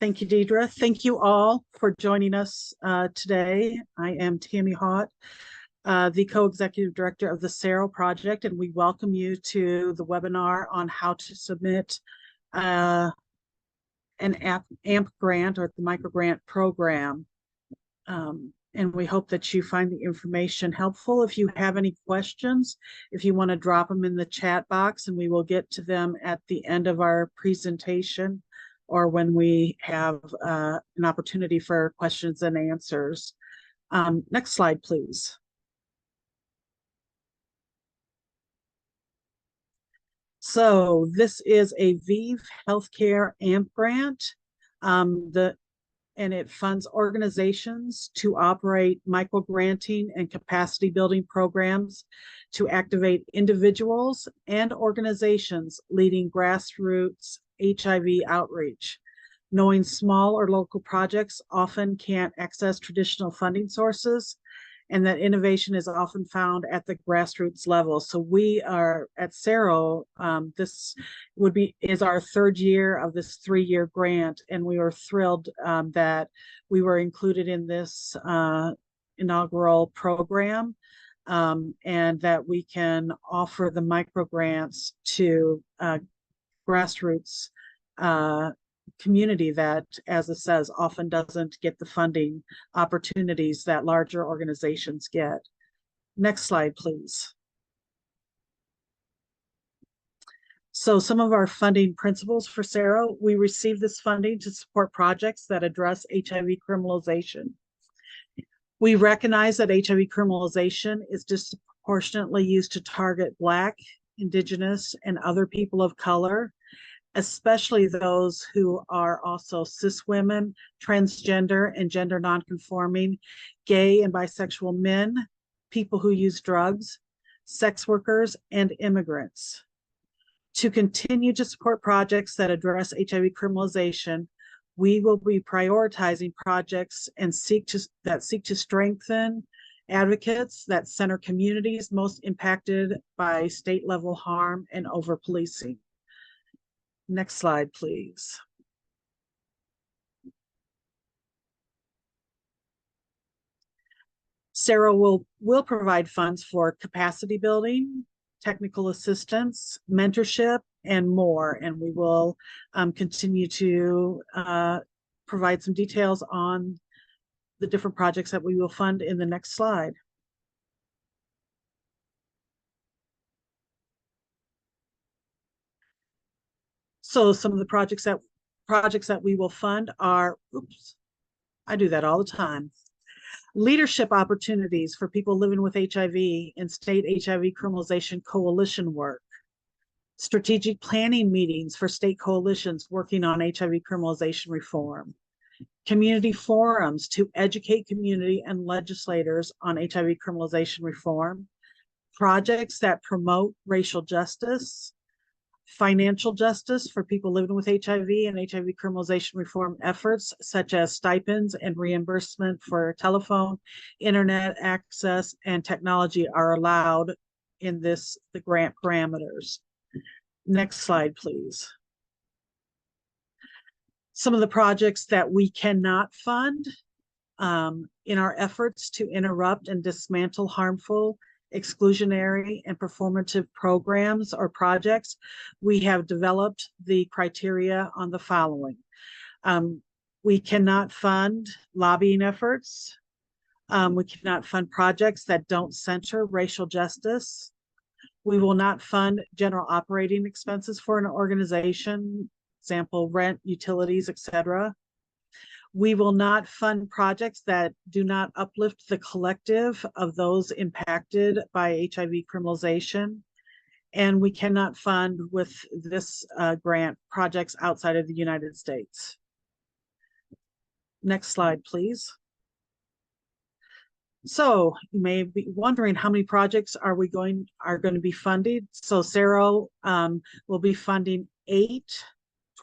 Thank you, Deidre. Thank you all for joining us today. I am Tammy Haught, the co-executive director of the Sero Project, and we welcome you to the webinar on how to submit an AMP grant or the microgrant program. And we hope that you find the information helpful. If you have any questions, if you want to drop them in the chat box, and we will get to them at the end of our presentation or when we have an opportunity for questions and answers. Next slide, please. So this is a ViiV Healthcare AMP grant. And it funds organizations to operate microgranting and capacity building programs to activate individuals and organizations leading grassroots HIV outreach. Knowing small or local projects often can't access traditional funding sources, and that innovation is often found at the grassroots level. So we are at Sero, this is our third year of this 3-year grant, and we were thrilled that we were included in this inaugural program, and that we can offer the microgrants to grassroots community that, as it says, often doesn't get the funding opportunities that larger organizations get. Next slide, please. So some of our funding principles for Sero: we receive this funding to support projects that address HIV criminalization. We recognize that HIV criminalization is disproportionately used to target Black, Indigenous, and other people of color, especially those who are also cis women, transgender and gender nonconforming, gay and bisexual men, people who use drugs, sex workers, and immigrants. To continue to support projects that address HIV criminalization, we will be prioritizing projects and seek to strengthen advocates that center communities most impacted by state-level harm and over-policing. Next slide, please. Sero will provide funds for capacity building, technical assistance, mentorship, and more. And we will continue to provide some details on the different projects that we will fund in the next slide. So some of the projects that we will fund are, I do that all the time. Leadership opportunities for people living with HIV and state HIV criminalization coalition work. Strategic planning meetings for state coalitions working on HIV criminalization reform. Community forums to educate community and legislators on HIV criminalization reform. Projects that promote racial justice. Financial justice for people living with HIV and HIV criminalization reform efforts, such as stipends and reimbursement for telephone, internet access, and technology are allowed in the grant parameters. Next slide, please. Some of the projects that we cannot fund in our efforts to interrupt and dismantle harmful, exclusionary, and performative programs or projects, we have developed the criteria on the following. We cannot fund lobbying efforts. We cannot fund projects that don't center racial justice. We will not fund general operating expenses for an organization, example, rent, utilities, etc. We will not fund projects that do not uplift the collective of those impacted by HIV criminalization. And we cannot fund with this grant projects outside of the United States. Next slide, please. So you may be wondering how many projects are going to be funded. So Sero will be funding 8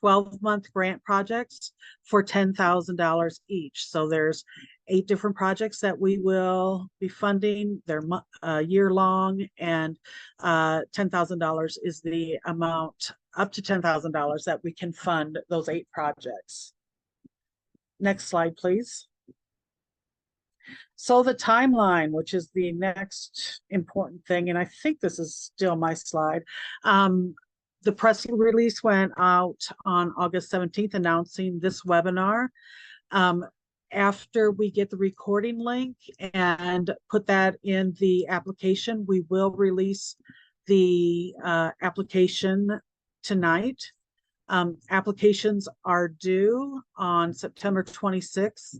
12-month grant projects for $10,000 each. So there's 8 different projects that we will be funding. They're year-long, and $10,000 is the amount, up to $10,000 that we can fund those 8 projects. Next slide, please. So the timeline, which is the next important thing, and I think this is still my slide. The press release went out on August 17th announcing this webinar. After we get the recording link and put that in the application, we will release the application tonight. Applications are due on September 26th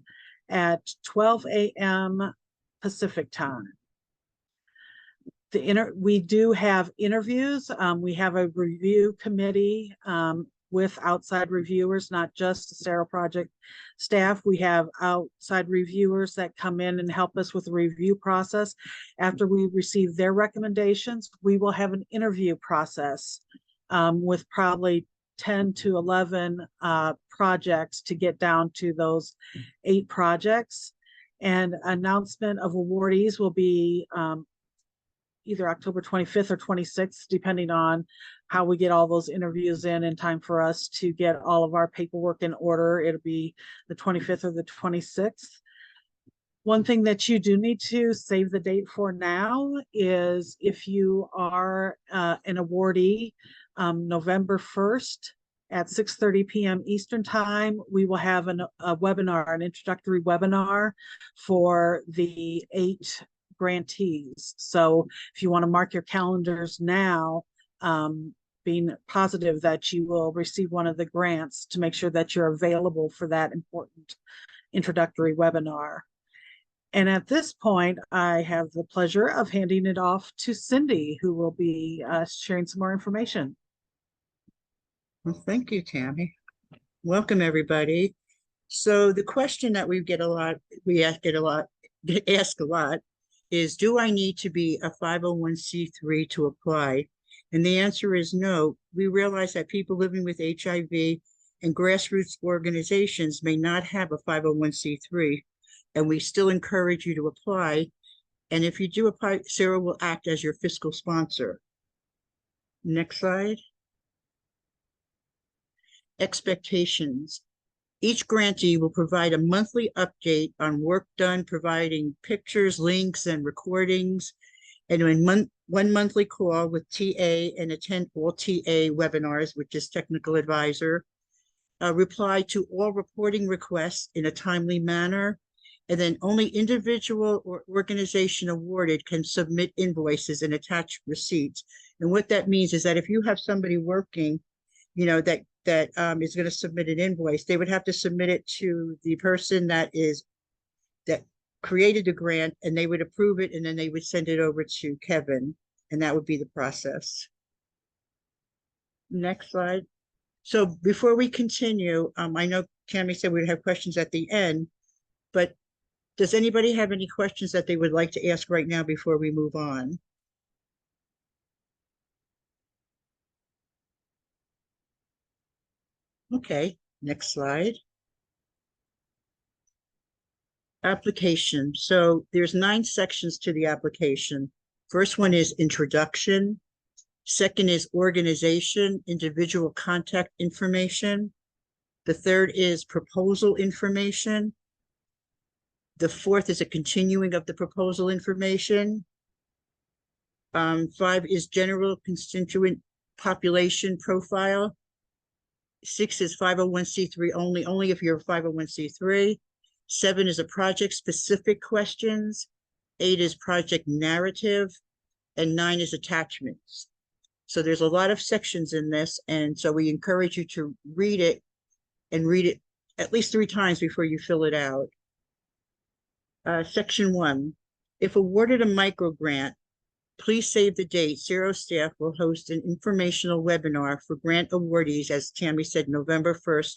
at 12 a.m. Pacific time. We do have interviews. We have a review committee with outside reviewers, not just the Sero Project staff. We have outside reviewers that come in and help us with the review process. After we receive their recommendations, we will have an interview process with probably 10 to 11 projects to get down to those 8 projects. And announcement of awardees will be either October 25th or 26th, depending on how we get all those interviews in time for us to get all of our paperwork in order. It'll be the 25th or the 26th. One thing that you do need to save the date for now is if you are an awardee, November 1st at 6:30 p.m. Eastern time, we will have a webinar, an introductory webinar for the 8 grantees. So if you want to mark your calendars now, being positive that you will receive one of the grants to make sure that you're available for that important introductory webinar. And at this point, I have the pleasure of handing it off to Cindy, who will be sharing some more information. Well, thank you, Tammy. Welcome, everybody. So the question that we ask a lot, is, do I need to be a 501c3 to apply? And the answer is no. We realize that people living with HIV and grassroots organizations may not have a 501c3, and we still encourage you to apply. And if you do apply, Sero will act as your fiscal sponsor. Next slide. Expectations. Each grantee will provide a monthly update on work done, providing pictures, links, and recordings, and one monthly call with TA and attend all TA webinars, which is technical advisor, reply to all reporting requests in a timely manner, and then only individual or organization awarded can submit invoices and attach receipts. And what that means is that if you have somebody working, that is going to submit an invoice, they would have to submit it to the person that created the grant, and they would approve it, and then they would send it over to Kevin, and that would be the process. Next slide. So before we continue, I know Tammy said we'd have questions at the end, but does anybody have any questions that they would like to ask right now before we move on? Okay, next slide. Application. So there's 9 sections to the application. First one is introduction. Second is organization, individual contact information. The third is proposal information. The fourth is a continuing of the proposal information. 5 is general constituent population profile. 6 is 501c3 only if you're a 501c3. 7 is a project specific questions. 8 is project narrative, and 9 is attachments. So there's a lot of sections in this, and so we encourage you to read it at least 3 times before you fill it out. Section 1, if awarded a microgrant, please save the date. Sero staff will host an informational webinar for grant awardees, as Tammy said, November 1st,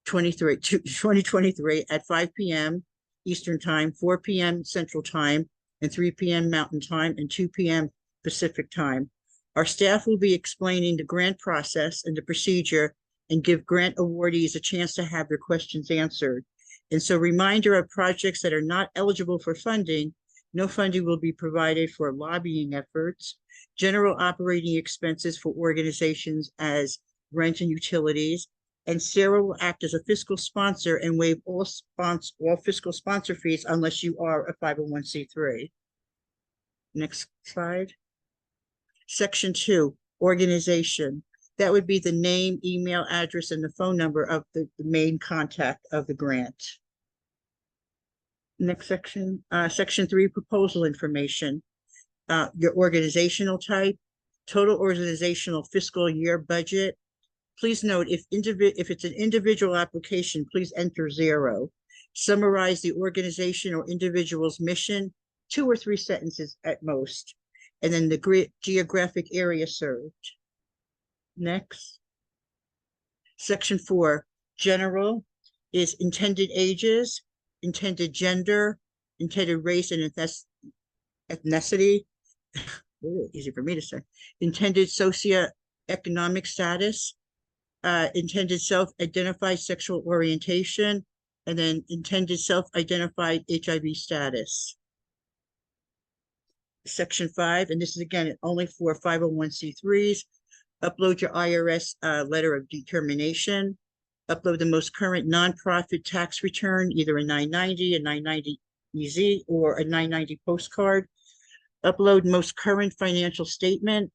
2023 at 5 p.m. Eastern Time, 4 p.m. Central Time, and 3 p.m. Mountain Time, and 2 p.m. Pacific Time. Our staff will be explaining the grant process and the procedure and give grant awardees a chance to have their questions answered. And so reminder of projects that are not eligible for funding: no funding will be provided for lobbying efforts, general operating expenses for organizations as rent and utilities, and Sero will act as a fiscal sponsor and waive all fiscal sponsor fees unless you are a 501c3. Next slide. Section 2, organization. That would be the name, email address, and the phone number of the main contact of the grant. Next section, Section 3, proposal information. Your organizational type, total organizational fiscal year budget. Please note, if it's an individual application, please enter 0. Summarize the organization or individual's mission, 2 or 3 sentences at most, and then the geographic area served. Next. Section 4, general, is intended ages, intended gender, intended race and ethnicity. Easy for me to say. Intended socioeconomic status, intended self-identified sexual orientation, and then intended self-identified HIV status. Section 5, and this is again only for 501c3s. Upload your IRS letter of determination. Upload the most current nonprofit tax return, either a 990, a 990 EZ, or a 990 postcard. Upload most current financial statement.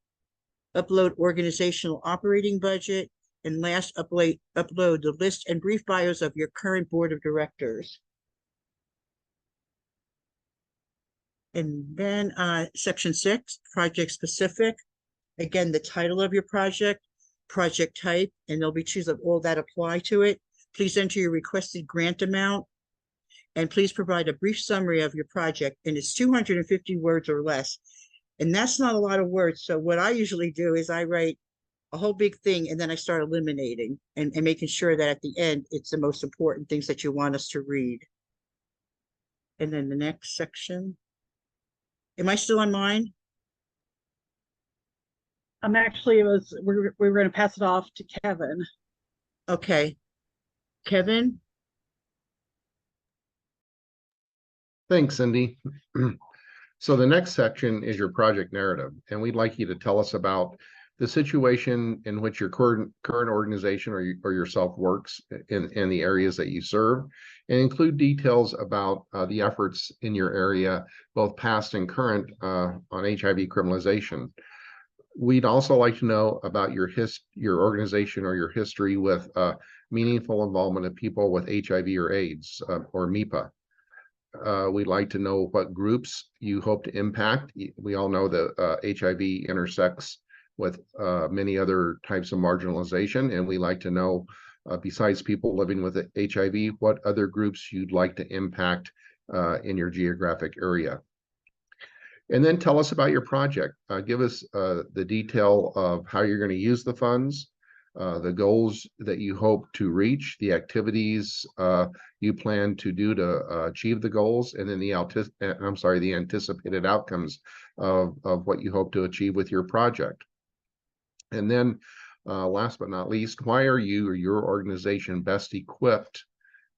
Upload organizational operating budget. And last, upload the list and brief bios of your current board of directors. And then Section 6, project specific. Again, the title of your project type, and there'll be choose of all that apply to it. Please enter your requested grant amount, and please provide a brief summary of your project, and it's 250 words or less. And that's not a lot of words. So what I usually do is I write a whole big thing, and then I start eliminating and making sure that at the end, it's the most important things that you want us to read. And then the next section. Am I still on mine? Actually, we were going to pass it off to Kevin. Okay. Kevin? Thanks, Cindy. So the next section is your project narrative, and we'd like you to tell us about the situation in which your current organization or yourself works in the areas that you serve, and include details about the efforts in your area, both past and current, on HIV criminalization. We'd also like to know about your organization or your history with meaningful involvement of people with HIV or AIDS, or MIPA. We'd like to know what groups you hope to impact. We all know that HIV intersects with many other types of marginalization, and we like to know, besides people living with HIV, what other groups you'd like to impact in your geographic area. And then tell us about your project. Give us the detail of how you're going to use the funds, the goals that you hope to reach, the activities you plan to do to achieve the goals, and then the anticipated outcomes of what you hope to achieve with your project. And then last but not least, why are you or your organization best equipped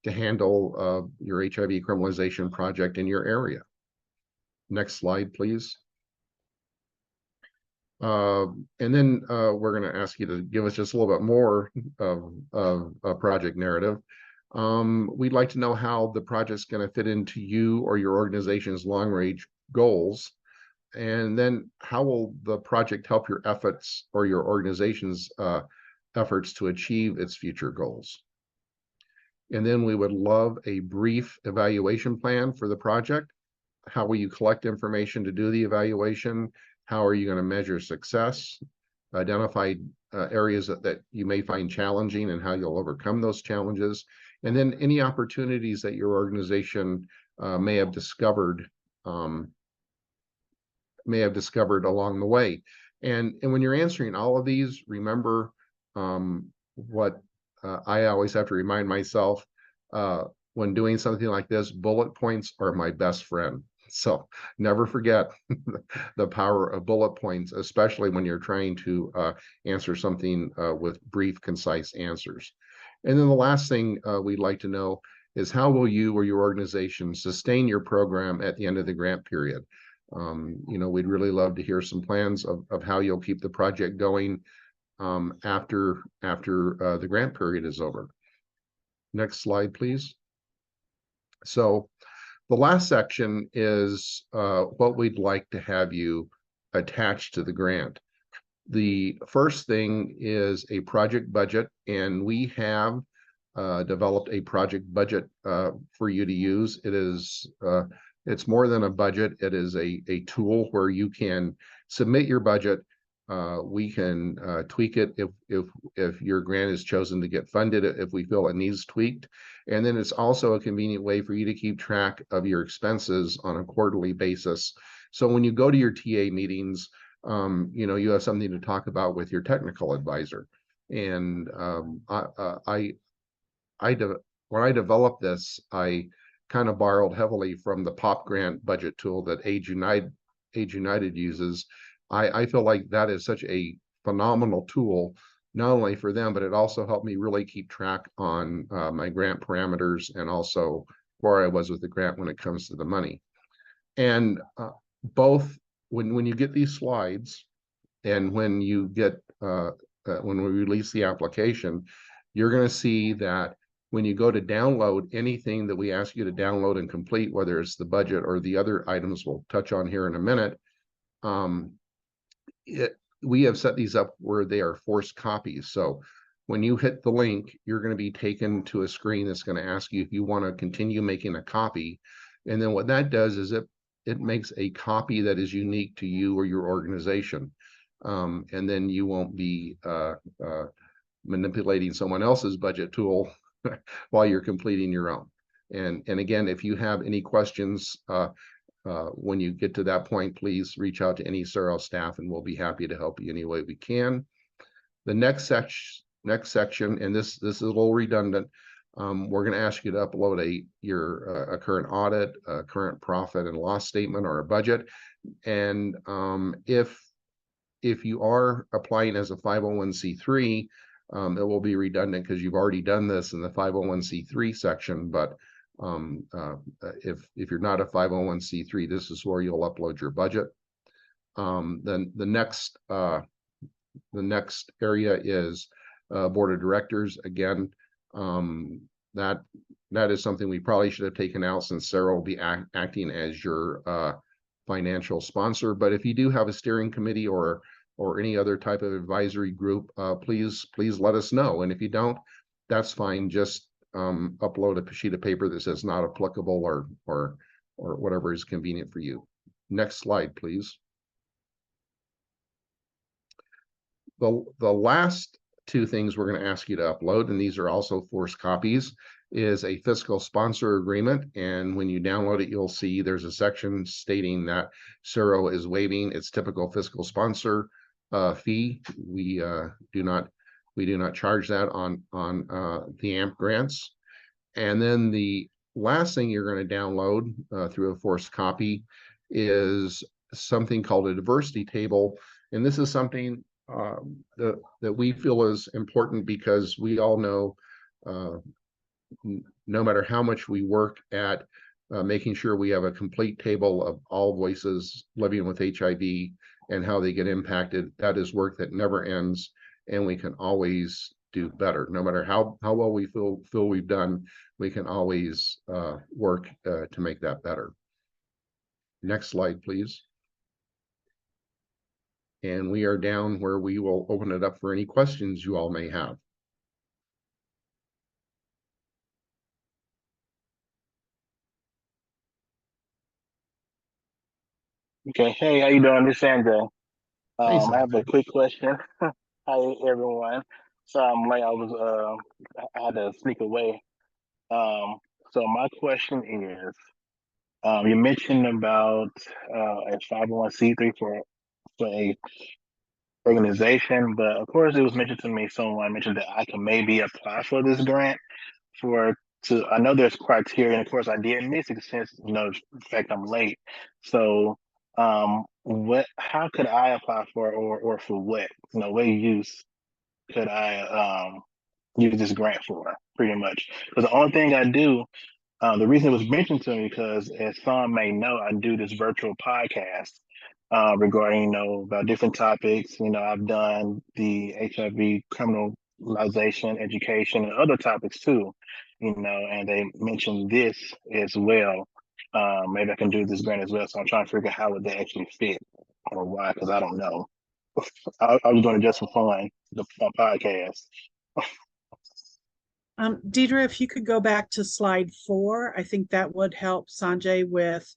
to handle your HIV criminalization project in your area? Next slide, please. And then we're going to ask you to give us just a little bit more of a project narrative. We'd like to know how the project's going to fit into you or your organization's long-range goals. And then how will the project help your efforts or your organization's efforts to achieve its future goals? And then we would love a brief evaluation plan for the project. How will you collect information to do the evaluation? How are you going to measure success? Identify areas that you may find challenging and how you'll overcome those challenges. And then any opportunities that your organization may have discovered along the way. And when you're answering all of these, remember what I always have to remind myself when doing something like this: bullet points are my best friend. So never forget the power of bullet points, especially when you're trying to answer something with brief, concise answers. And then the last thing we'd like to know is how will you or your organization sustain your program at the end of the grant period? We'd really love to hear some plans of how you'll keep the project going after the grant period is over. Next slide, please. So the last section is what we'd like to have you attach to the grant. The first thing is a project budget, and we have developed a project budget for you to use. It is it's more than a budget. It is a tool where you can submit your budget. We can tweak it if your grant is chosen to get funded, if we feel it needs tweaked. And then it's also a convenient way for you to keep track of your expenses on a quarterly basis. So when you go to your TA meetings, you know, you have something to talk about with your technical advisor. And when I developed this, I kind of borrowed heavily from the POP grant budget tool that Age United uses. I feel like that is such a phenomenal tool, not only for them, but it also helped me really keep track on my grant parameters and also where I was with the grant when it comes to the money. And both when you get these slides and when you get when we release the application, you're going to see that when you go to download anything that we ask you to download and complete, whether it's the budget or the other items we'll touch on here in a minute, we have set these up where they are forced copies. So when you hit the link, you're going to be taken to a screen that's going to ask you if you want to continue making a copy. And then what that does is it makes a copy that is unique to you or your organization. And then you won't be manipulating someone else's budget tool while you're completing your own. And again, if you have any questions, when you get to that point, please reach out to any Sero staff and we'll be happy to help you any way we can. The next section, and this is a little redundant, we're going to ask you to upload a current audit, a current profit and loss statement, or a budget. And if you are applying as a 501c3, it will be redundant because you've already done this in the 501c3 section. But if you're not a 501c3, this is where you'll upload your budget. Then the next area is board of directors. Again, that is something we probably should have taken out, since Sero will be acting as your financial sponsor. But if you do have a steering committee or any other type of advisory group, please let us know. And if you don't, that's fine. Just upload a sheet of paper that says not applicable or whatever is convenient for you. Next slide, please. The last two things we're going to ask you to upload, and these are also forced copies, is a fiscal sponsor agreement. And when you download it, you'll see there's a section stating that Sero is waiving its typical fiscal sponsor fee. We do not charge that on the AMP grants. And then the last thing you're going to download through a forced copy is something called a diversity table. And this is something that we feel is important, because we all know no matter how much we work at making sure we have a complete table of all voices living with HIV and how they get impacted, that is work that never ends, and we can always do better. No matter how well we feel we've done, we can always work to make that better. Next slide, please. And we are down where we will open it up for any questions you all may have. Okay, hey, how you doing? This is Andrew. Hey, I have a quick question. Hi, everyone. So I'm late. I had to sneak away. So my question is, you mentioned about a 501c3 for a organization, but of course it was mentioned to me. Someone mentioned that I can maybe apply for this grant I know there's criteria, and of course I did miss it since, the fact I'm late. So how could I apply for it, or for what? What use could I use this grant for, pretty much? Because the only thing I do, the reason it was mentioned to me, because as some may know, I do this virtual podcast. regarding, about different topics. I've done the HIV criminalization education and other topics too, and they mentioned this as well. Maybe I can do this grant as well. So I'm trying to figure out how would they actually fit or why, because I don't know. I was doing it just for fun, the podcast. Deidre, if you could go back to slide 4, I think that would help Sanjay with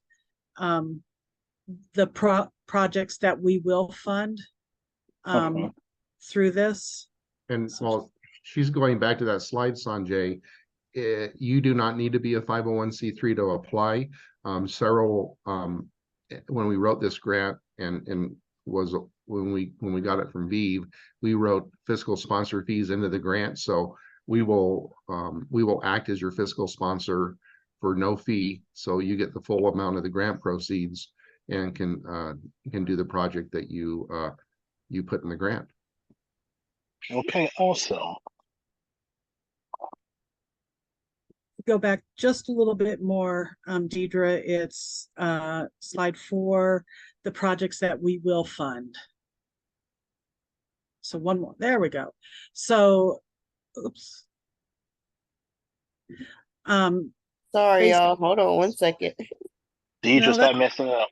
the projects that we will fund through this. And while she's going back to that slide, Sanjay, you do not need to be a 501c3 to apply. Sero, when we wrote this grant and was when we got it from ViiV, we wrote fiscal sponsor fees into the grant. So we will act as your fiscal sponsor for no fee. So you get the full amount of the grant proceeds and can do the project that you put in the grant. Okay, awesome. Go back just a little bit more, Deidre. It's slide 4, the projects that we will fund. So one more, there we go. So, oops. Sorry, y'all. Hold on 1 second. Deidre, stop messing up.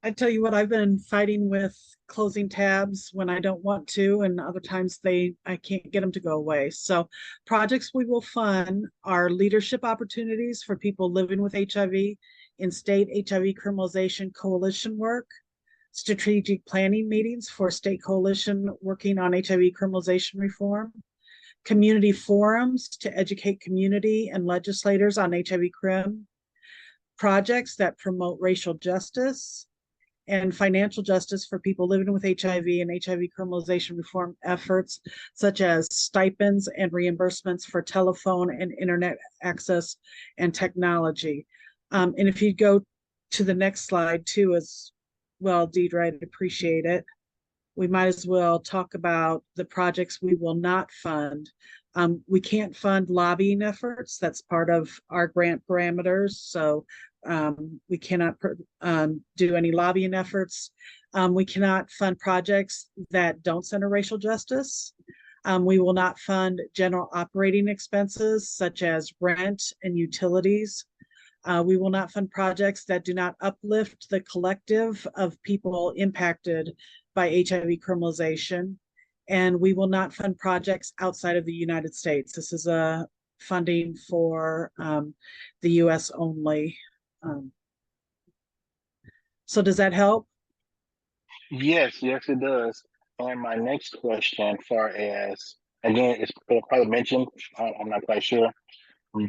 I tell you what, I've been fighting with closing tabs when I don't want to, and other times I can't get them to go away. So projects we will fund are leadership opportunities for people living with HIV in state HIV criminalization coalition work, strategic planning meetings for state coalition working on HIV criminalization reform, community forums to educate community and legislators on HIV crim, projects that promote racial justice, and financial justice for people living with HIV and HIV criminalization reform efforts, such as stipends and reimbursements for telephone and internet access and technology. And if you go to the next slide too as well, Deidre, I'd appreciate it. We might as well talk about the projects we will not fund. We can't fund lobbying efforts. That's part of our grant parameters. So we cannot do any lobbying efforts. We cannot fund projects that don't center racial justice. We will not fund general operating expenses such as rent and utilities. We will not fund projects that do not uplift the collective of people impacted by HIV criminalization. And we will not fund projects outside of the United States. This is a funding for the US only. So does that help? Yes, it does. And my next question, far as, again, it's probably mentioned, I'm not quite sure,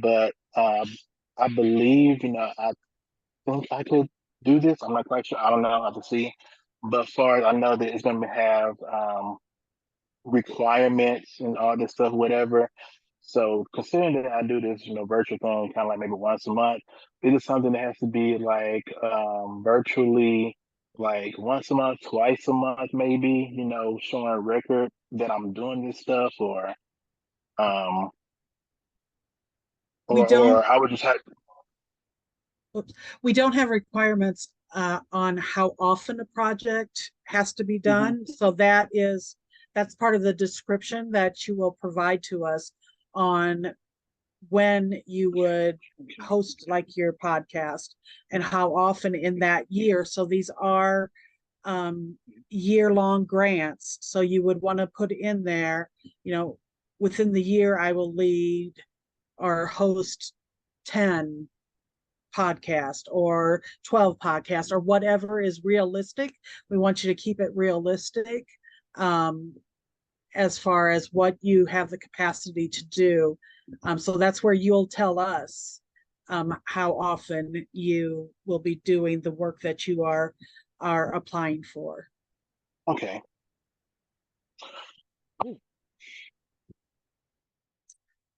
but I believe, I think I could do this. I'm not quite sure. I don't know. I have to see. But far as I know that it's going to have requirements and all this stuff, whatever. So considering that I do this, virtual thing, kind of like maybe once a month, is it something that has to be like virtually, like once a month, twice a month, maybe, showing a record that I'm doing this stuff, or I would just have. We don't have requirements on how often a project has to be done. So that's part of the description that you will provide to us on when you would host like your podcast and how often in that year. So these are year-long grants. So you would want to put in there, within the year I will lead or host 10 podcast or 12 podcasts or whatever is realistic. We want you to keep it realistic as far as what you have the capacity to do. So that's where you'll tell us how often you will be doing the work that you are applying for. Okay.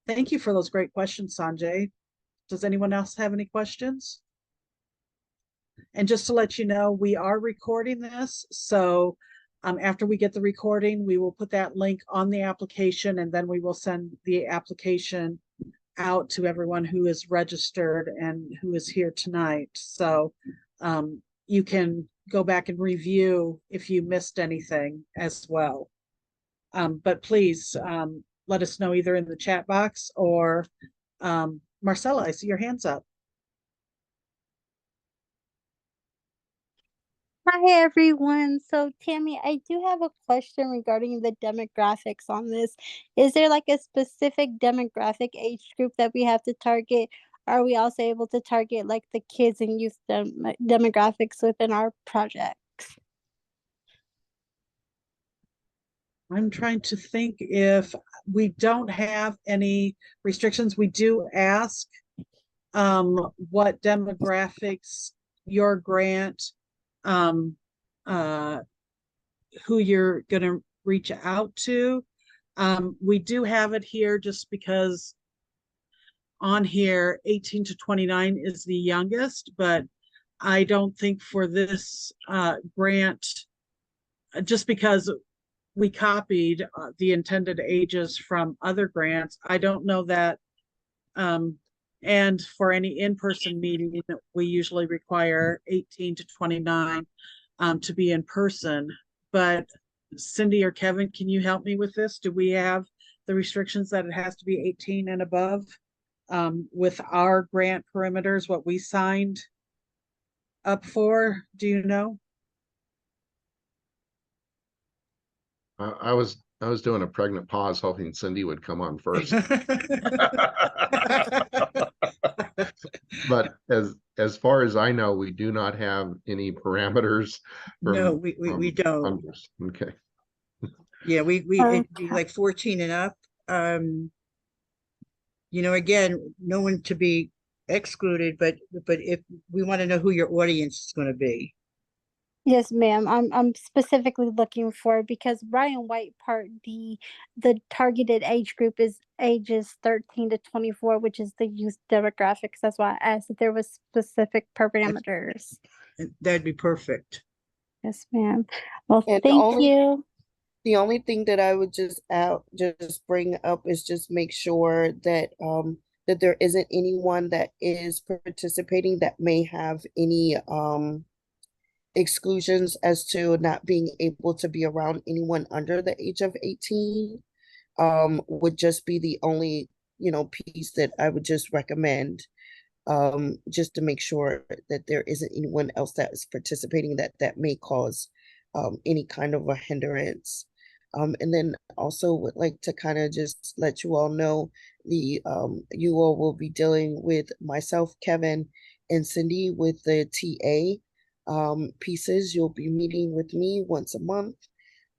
Thank you for those great questions, Sanjay. Does anyone else have any questions? And just to let you know, we are recording this. So after we get the recording, we will put that link on the application, and then we will send the application out to everyone who is registered and who is here tonight. So you can go back and review if you missed anything as well. But please let us know either in the chat box or Marcella, I see your hands up. Hi everyone. So Tammy, I do have a question regarding the demographics on this. Is there like a specific demographic age group that we have to target? Are we also able to target like the kids and youth demographics within our projects? I'm trying to think if we don't have any restrictions. We do ask what demographics your grant, who you're going to reach out to. We do have it here just because on here 18 to 29 is the youngest, but I don't think for this grant, just because we copied the intended ages from other grants, I don't know that, and for any in-person meeting, we usually require 18 to 29 to be in person. But Cindy or Kevin, can you help me with this? Do we have the restrictions that it has to be 18 and above with our grant perimeters, what we signed up for? Do you know? I was doing a pregnant pause, hoping Cindy would come on first. But as far as I know, we do not have any parameters. No, we don't. Funders. Okay. Yeah, it'd be like 14 and up. You know, again, no one to be excluded, but if we want to know who your audience is going to be. Yes, ma'am. I'm specifically looking for, because Ryan White Part D, the targeted age group is ages 13 to 24, which is the youth demographics. That's why I asked if there was specific parameters. That'd be perfect. Yes, ma'am. Well, And thank you. The only thing that I would just bring up is just make sure that that there isn't anyone that is participating that may have any exclusions as to not being able to be around anyone under the age of 18. Would just be the only, you know, piece that I would just recommend, just to make sure that there isn't anyone else that is participating that may cause any kind of a hindrance. And then also would like to kind of just let you all know you all will be dealing with myself, Kevin, and Cindy with the TA pieces. You'll be meeting with me once a month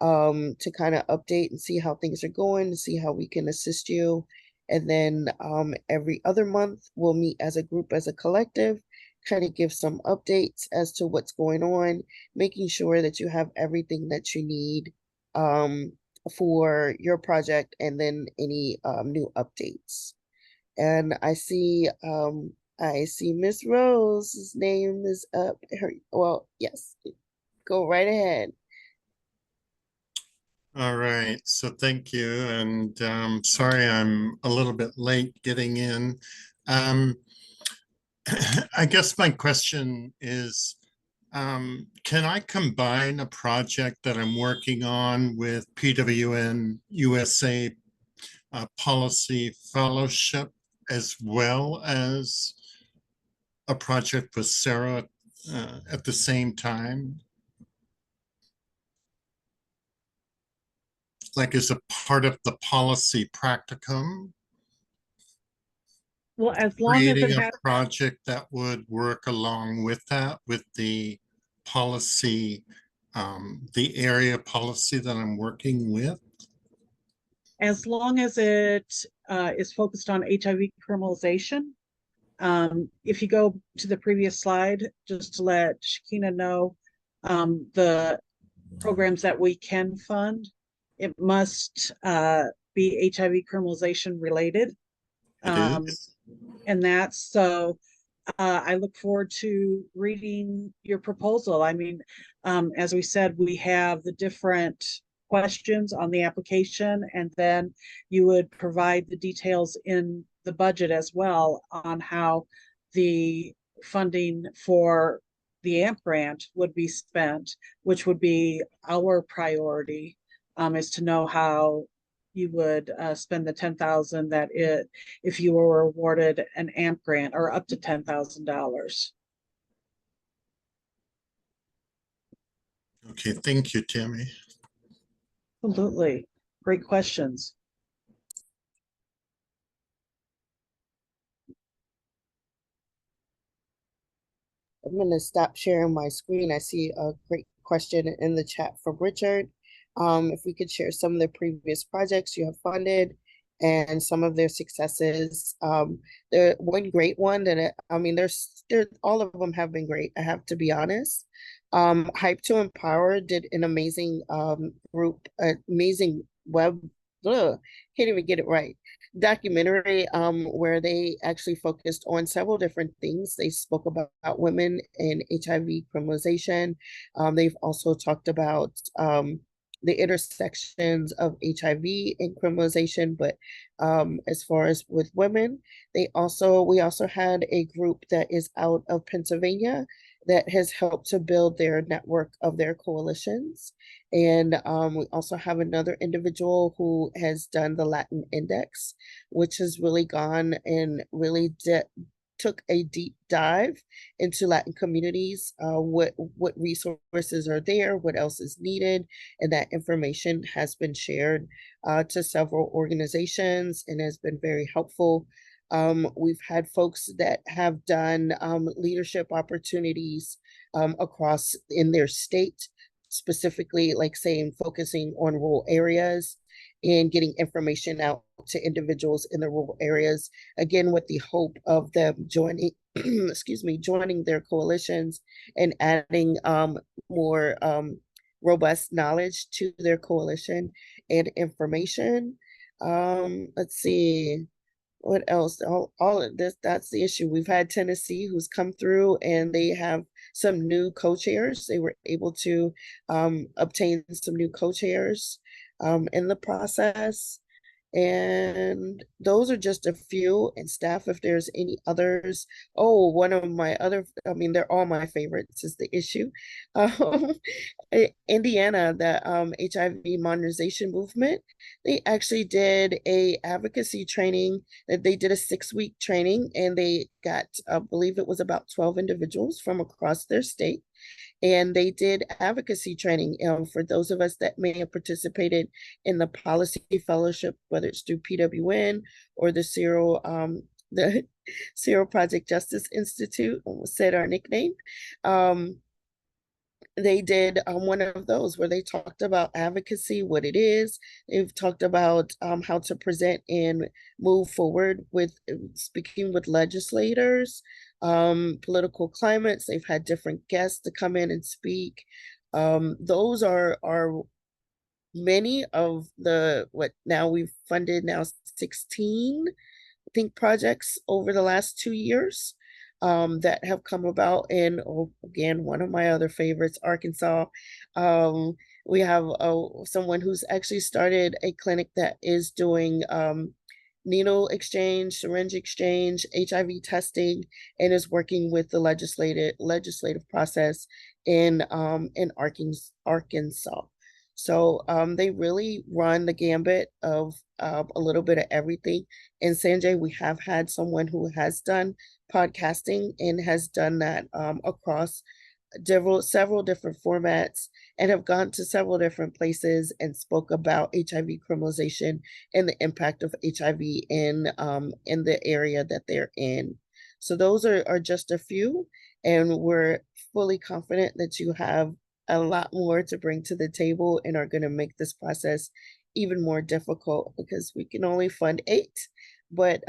to kind of update and see how things are going, to see how we can assist you. And then every other month we'll meet as a group, as a collective, kind of give some updates as to what's going on, making sure that you have everything that you need for your project, and then any new updates. And I see Miss Rose's name is up. Well, yes, go right ahead. All right, so thank you, and sorry I'm a little bit late getting in. I guess my question is, can I combine a project that I'm working on with PWN USA Policy Fellowship as well as a project with Sero at the same time? Like as a part of the policy practicum? Well, as long as it Creating has a project that would work along with that, with the policy, the area policy that I'm working with. as long as it is focused on HIV criminalization. If you go to the previous slide, just to let Shakina know the programs that we can fund, it must be HIV criminalization related. It is. And that's so I look forward to reading your proposal. I mean, as we said, we have the different questions on the application, and then you would provide the details in the budget as well on how the funding for the AMP grant would be spent, which would be our priority, is to know how you would spend the 10,000 if you were awarded an AMP grant or up to $10,000. Okay, thank you, Tammy. Absolutely. Great questions. I'm going to stop sharing my screen. I see a great question in the chat from Richard. If we could share some of the previous projects you have funded and some of their successes. The one great one that I mean, there's all of them have been great. I have to be honest. Hype to Empower did an amazing amazing web. Ugh, can't even get it right documentary where they actually focused on several different things. They spoke about women and HIV criminalization. They've also talked about the intersections of HIV and criminalization, but as far as with women, we also had a group that is out of Pennsylvania that has helped to build their network of their coalitions. And we also have another individual who has done the Latin Index, which has really gone and really took a deep dive into Latin communities, what resources are there, what else is needed, and that information has been shared to several organizations and has been very helpful. We've had folks that have done leadership opportunities across in their state, specifically like saying focusing on rural areas and getting information out to individuals in the rural areas, again with the hope of them joining joining their coalitions and adding more robust knowledge to their coalition and information. Let's see what else. All of this, that's the issue. We've had Tennessee who's come through and they have some new co-chairs. They were able to obtain some new co-chairs in the process. And those are just a few. And staff, if there's any others. Oh, one of my other, I mean, they're all my favorites is the issue. Indiana, the HIV modernization movement, they actually did a advocacy training. That they did a 6-week training, and they got, I believe it was about 12 individuals from across their state. And they did advocacy training for those of us that may have participated in the policy fellowship, whether it's through PWN or the the Sero Project Justice Institute, almost said our nickname. They did one of those where they talked about advocacy, what it is. They've talked about how to present and move forward with speaking with legislators, political climates. They've had different guests to come in and speak. Those are many of the, what now we've funded now 16, I think, projects over the last 2 years that have come about. And again, one of my other favorites, Arkansas. We have someone who's actually started a clinic that is doing needle exchange, syringe exchange, HIV testing, and is working with the legislative process in Arkansas. So they really run the gambit of a little bit of everything. And Sanjay, we have had someone who has done podcasting and has done that across several different formats and have gone to several different places and spoke about HIV criminalization and the impact of HIV in the area that they're in. So those are just a few, and we're fully confident that you have a lot more to bring to the table and are going to make this process even more difficult because we can only fund 8, but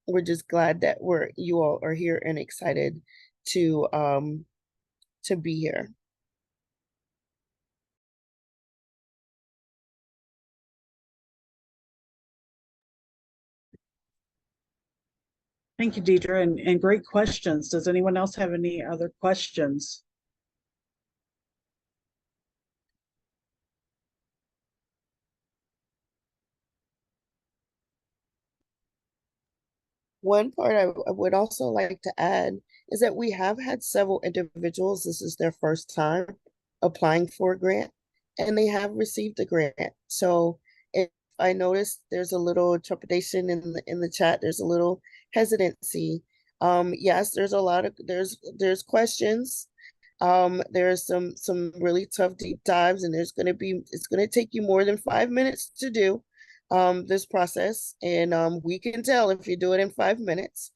we're just glad that you all are here and excited to be here. Thank you, Deidre, and great questions. Does anyone else have any other questions? One part I would also like to add is that we have had several individuals, this is their first time applying for a grant, and they have received a grant. So if I noticed there's a little trepidation in the chat, there's a little hesitancy. Yes, there's a lot of there's questions. There's some really tough deep dives, and it's gonna take you more than 5 minutes to do this process, and we can tell if you do it in 5 minutes.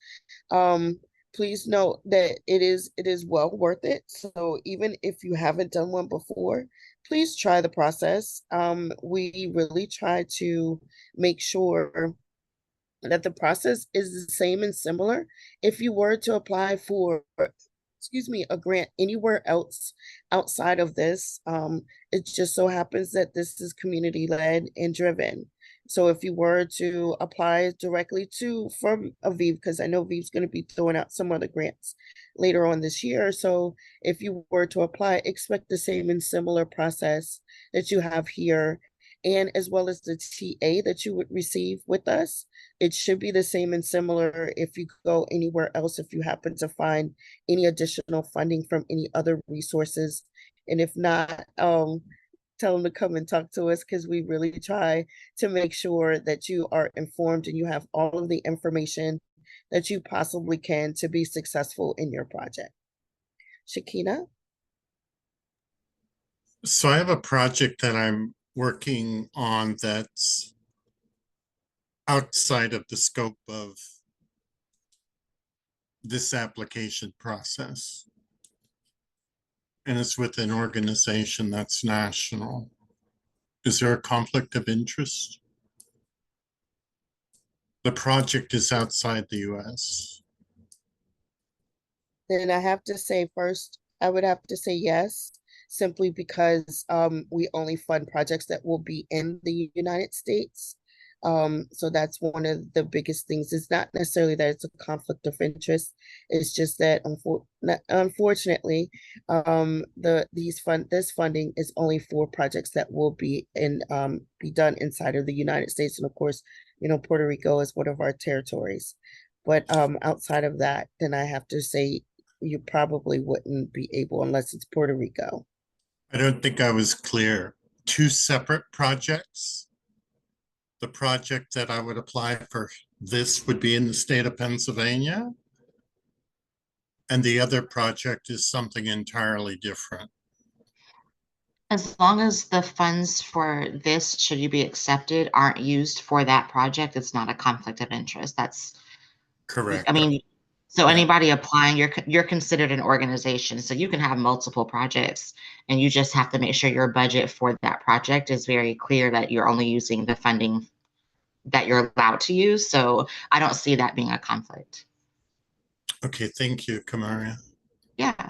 Please note that it is well worth it. So even if you haven't done one before, please try the process. We really try to make sure that the process is the same and similar if you were to apply for, excuse me, a grant anywhere else outside of this. It just so happens that this is community led and driven. So if you were to apply directly from a ViiV, because I know ViiV's going to be throwing out some other grants later on this year. So if you were to apply, expect the same and similar process that you have here, and as well as the TA that you would receive with us. It should be the same and similar if you go anywhere else, if you happen to find any additional funding from any other resources. And if not, tell them to come and talk to us, because we really try to make sure that you are informed and you have all of the information that you possibly can to be successful in your project. Shakina? So I have a project that I'm working on that's outside of the scope of this application process. And it's with an organization that's national. Is there a conflict of interest? The project is outside the US. Then I have to say first, I would have to say yes, simply because we only fund projects that will be in the United States. So that's one of the biggest things. It's not necessarily that it's a conflict of interest. It's just that unfortunately, this funding is only for projects that will be done inside of the United States. And of course, Puerto Rico is one of our territories. But outside of that, then I have to say you probably wouldn't be able unless it's Puerto Rico. I don't think I was clear. Two separate projects. The project that I would apply for this would be in the state of Pennsylvania. And the other project is something entirely different. As long as the funds for this, should you be accepted, aren't used for that project, it's not a conflict of interest. That's correct. I mean, so Yeah. anybody applying, you're considered an organization. So you can have multiple projects, and you just have to make sure your budget for that project is very clear that you're only using the funding that you're allowed to use. So I don't see that being a conflict. Okay, thank you, Kamaria. Yeah.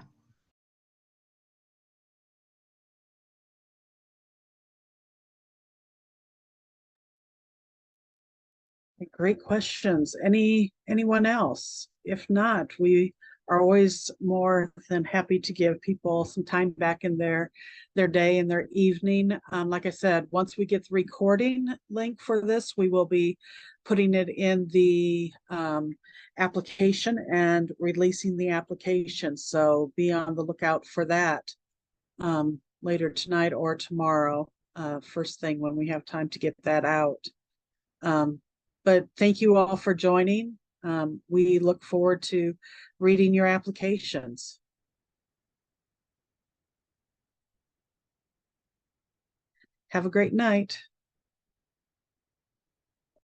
Great questions. Anyone else? If not, we are always more than happy to give people some time back in their day and their evening. Like I said, once we get the recording link for this, we will be putting it in the application and releasing the application. So be on the lookout for that later tonight or tomorrow, first thing when we have time to get that out. But thank you all for joining. We look forward to reading your applications. Have a great night.